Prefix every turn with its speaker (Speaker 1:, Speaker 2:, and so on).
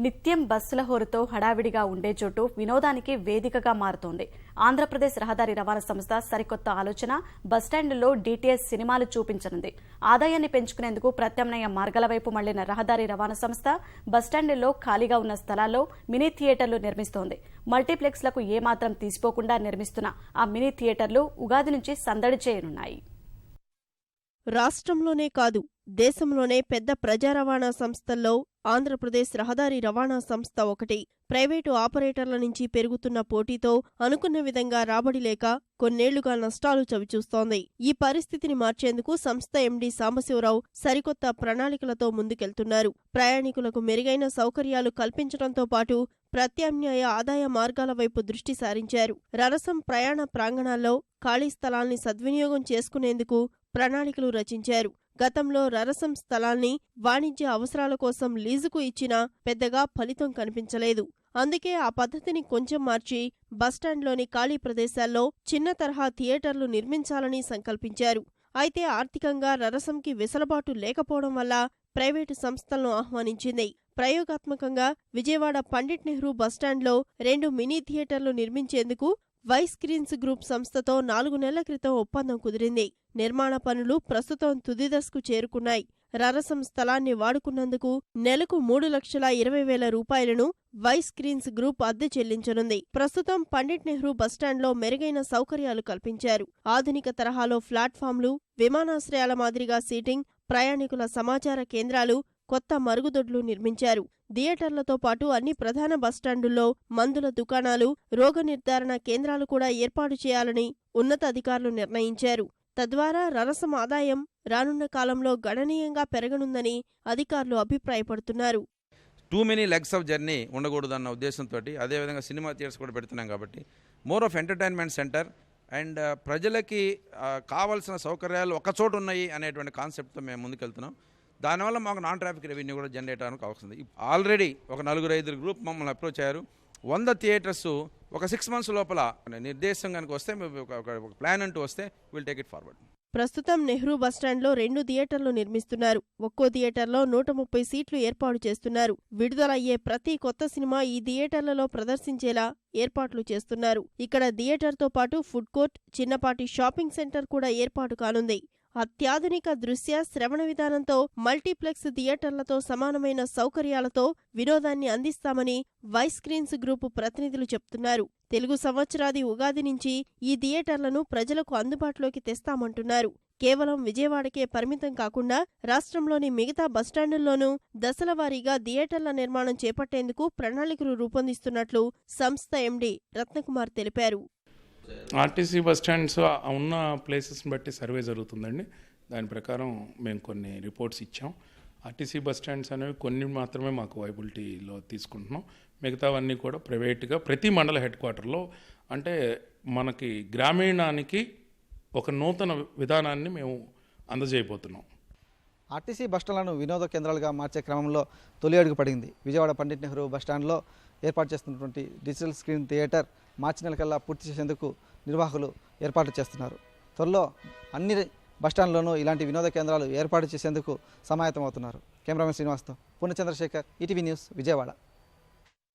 Speaker 1: నిత్యం బస్సుల హోరుతో హడావిడిగా ఉండే చోటు వినోదానికి వేదికగా మారుతోంది. ఆంధ్రప్రదేశ్ రహదారి రవాణా సంస్థ సరికొత్త ఆలోచన బస్టాండ్లో డీటీఎస్ సినిమాలు చూపించనుంది. ఆదాయాన్ని పెంచుకునేందుకు ప్రత్యామ్నాయ మార్గాల వైపు మళ్లిన రహదారి రవాణా సంస్థ బస్టాండ్లో ఖాళీగా ఉన్న స్థలాల్లో మినీ థియేటర్లు నిర్మిస్తోంది. మల్టీప్లెక్స్లకు ఏమాత్రం తీసిపోకుండా నిర్మిస్తున్న ఆ మినీ థియేటర్లు ఉగాది నుంచి సందడి చేయనున్నాయి.
Speaker 2: రాష్ట్రంలోనే కాదు, దేశంలోనే పెద్ద ప్రజా రవాణా సంస్థల్లో ఆంధ్రప్రదేశ్ రహదారి రవాణా సంస్థ ఒకటి. ప్రైవేటు ఆపరేటర్ల నుంచి పెరుగుతున్న పోటీతో అనుకున్న విధంగా రాబడి లేక కొన్నేళ్లుగా నష్టాలు చవిచూస్తోంది. ఈ పరిస్థితిని మార్చేందుకు సంస్థ ఎండీ సాంబశివరావు సరికొత్త ప్రణాళికలతో ముందుకెళ్తున్నారు. ప్రయాణికులకు మెరుగైన సౌకర్యాలు కల్పించడంతో పాటు ప్రత్యామ్నాయ ఆదాయ మార్గాల వైపు దృష్టి సారించారు. రరసం ప్రయాణ ప్రాంగణాల్లో ఖాళీ స్థలాల్ని సద్వినియోగం చేసుకునేందుకు ప్రణాళికలు రచించారు. గతంలో రరసం స్థలాల్ని వాణిజ్య అవసరాల కోసం లీజుకు ఇచ్చినా పెద్దగా ఫలితం కనిపించలేదు. అందుకే ఆ పద్ధతిని కొంచెం మార్చి బస్టాండ్లోని ఖాళీ ప్రదేశాల్లో చిన్న తరహా థియేటర్లు నిర్మించాలని సంకల్పించారు. అయితే ఆర్థికంగా రరసంకి వెసులుబాటు లేకపోవడం వల్ల ప్రైవేటు సంస్థలను ఆహ్వానించింది. ప్రయోగాత్మకంగా విజయవాడ పండిట్ నెహ్రూ బస్టాండ్లో 2 మినీ థియేటర్లు నిర్మించేందుకు వైస్క్రీన్స్ గ్రూప్ సంస్థతో 4 నెలల క్రితం ఒప్పందం కుదిరింది. నిర్మాణ పనులు ప్రస్తుతం తుదిదశకు చేరుకున్నాయి. రరసం స్థలాన్ని వాడుకున్నందుకు నెలకు 3,20,000 రూపాయలను వైస్క్రీన్స్ గ్రూప్ అద్దె చెల్లించనుంది. ప్రస్తుతం పండిట్ నెహ్రూ బస్టాండ్లో మెరుగైన సౌకర్యాలు కల్పించారు. ఆధునిక తరహాలో ప్లాట్ఫామ్లు, విమానాశ్రయాల మాదిరిగా సీటింగ్, ప్రయాణికుల సమాచార కేంద్రాలు, కొత్త మరుగుదొడ్లు నిర్మించారు. థియేటర్లతో పాటు అన్ని ప్రధాన బస్టాండుల్లో మందుల దుకాణాలు, రోగ నిర్ధారణ కేంద్రాలు కూడా ఏర్పాటు చేయాలని ఉన్నతాధికారులు నిర్ణయించారు. తద్వారా రరసం ఆదాయం రానున్న కాలంలో గణనీయంగా పెరగనుందని అధికారులు అభిప్రాయపడుతున్నారు.
Speaker 3: Too many legs of journey ఉండకూడదన్న ఉద్దేశంతో అదేవిధంగా సినిమా థియేటర్స్ కూడా పెడుతున్నాం కాబట్టి more of entertainment centre and ప్రజలకి కావాల్సిన సౌకర్యాలు ఒకచోటు ఉన్నాయి అనేటువంటి కాన్సెప్ట్తో మేము ముందుకెళ్తున్నాం. దానివల్ల మాకు నాన్ ట్రాఫిక్ రెవెన్యూ కూడా జనరేట్ అవడానికి అవసరం. ఆల్రెడీ ఒక 4-5 గ్రూప్ మమ్మల్ని అప్రోచ్ అయ్యారు. 100 థియేటర్స్ ఒక 6 months లోపల నిర్దేశం కనుక వస్తే ఒక ప్లాన్ అంటూ వస్తే విల్ టేక్ ఇట్ ఫార్వర్డ్.
Speaker 2: ప్రస్తుతం నెహ్రూ బస్టాండ్లో 2 థియేటర్లు నిర్మిస్తున్నారు. ఒక్కో థియేటర్లో 130 సీట్లు ఏర్పాటు చేస్తున్నారు. విడుదలయ్యే ప్రతి కొత్త సినిమా ఈ థియేటర్లలో ప్రదర్శించేలా ఏర్పాట్లు చేస్తున్నారు. ఇక్కడ థియేటర్తో పాటు ఫుడ్ కోర్ట్, చిన్నపాటి షాపింగ్ సెంటర్ కూడా ఏర్పాటు కానుంది. అత్యాధునిక దృశ్య శ్రవణ విధానంతో మల్టీప్లెక్స్ థియేటర్లతో సమానమైన సౌకర్యాలతో వినోదాన్ని అందిస్తామని వైస్క్రీన్స్ గ్రూపు ప్రతినిధులు చెప్తున్నారు. తెలుగు సంవత్సరాది ఉగాది నుంచి ఈ థియేటర్లను ప్రజలకు అందుబాటులోకి తెస్తామంటున్నారు. కేవలం విజయవాడకే పరిమితం కాకుండా రాష్ట్రంలోని మిగతా బస్టాండుల్లోనూ దశలవారీగా థియేటర్ల నిర్మాణం చేపట్టేందుకు ప్రణాళికలు రూపొందిస్తున్నట్లు సంస్థ ఎండీ రత్నకుమార్ తెలిపారు.
Speaker 4: ఆర్టీసీ బస్టాండ్స్ ఉన్న ప్లేసెస్ని బట్టి సర్వే జరుగుతుందండి. దాని ప్రకారం మేము కొన్ని రిపోర్ట్స్ ఇచ్చాం. ఆర్టీసీ బస్టాండ్స్ అనేవి కొన్ని మాత్రమే మాకు వైబిలిటీలో తీసుకుంటున్నాం. మిగతావన్నీ కూడా ప్రైవేట్గా ప్రతి మండల హెడ్ క్వార్టర్లో, అంటే మనకి గ్రామీణానికి ఒక నూతన విధానాన్ని మేము అందజేయబోతున్నాం.
Speaker 5: ఆర్టీసీ బస్టాండ్లను వినోద కేంద్రాలుగా మార్చే క్రమంలో తొలి అడుగు పడింది. విజయవాడ పండిట్ నెహ్రూ బస్టాండ్లో ఏర్పాటు చేస్తున్నటువంటి డిజిటల్ స్క్రీన్ థియేటర్ మార్చి నెలకల్లా పూర్తి చేసేందుకు నిర్వాహకులు ఏర్పాట్లు చేస్తున్నారు. త్వరలో అన్ని బస్టాండ్లోనూ ఇలాంటి వినోద కేంద్రాలు ఏర్పాటు చేసేందుకు సమాయత్తమవుతున్నారు. కెమెరామెన్ శ్రీనివాస్తో పూర్ణచంద్రశేఖర్, ఈటీవీ న్యూస్, విజయవాడ.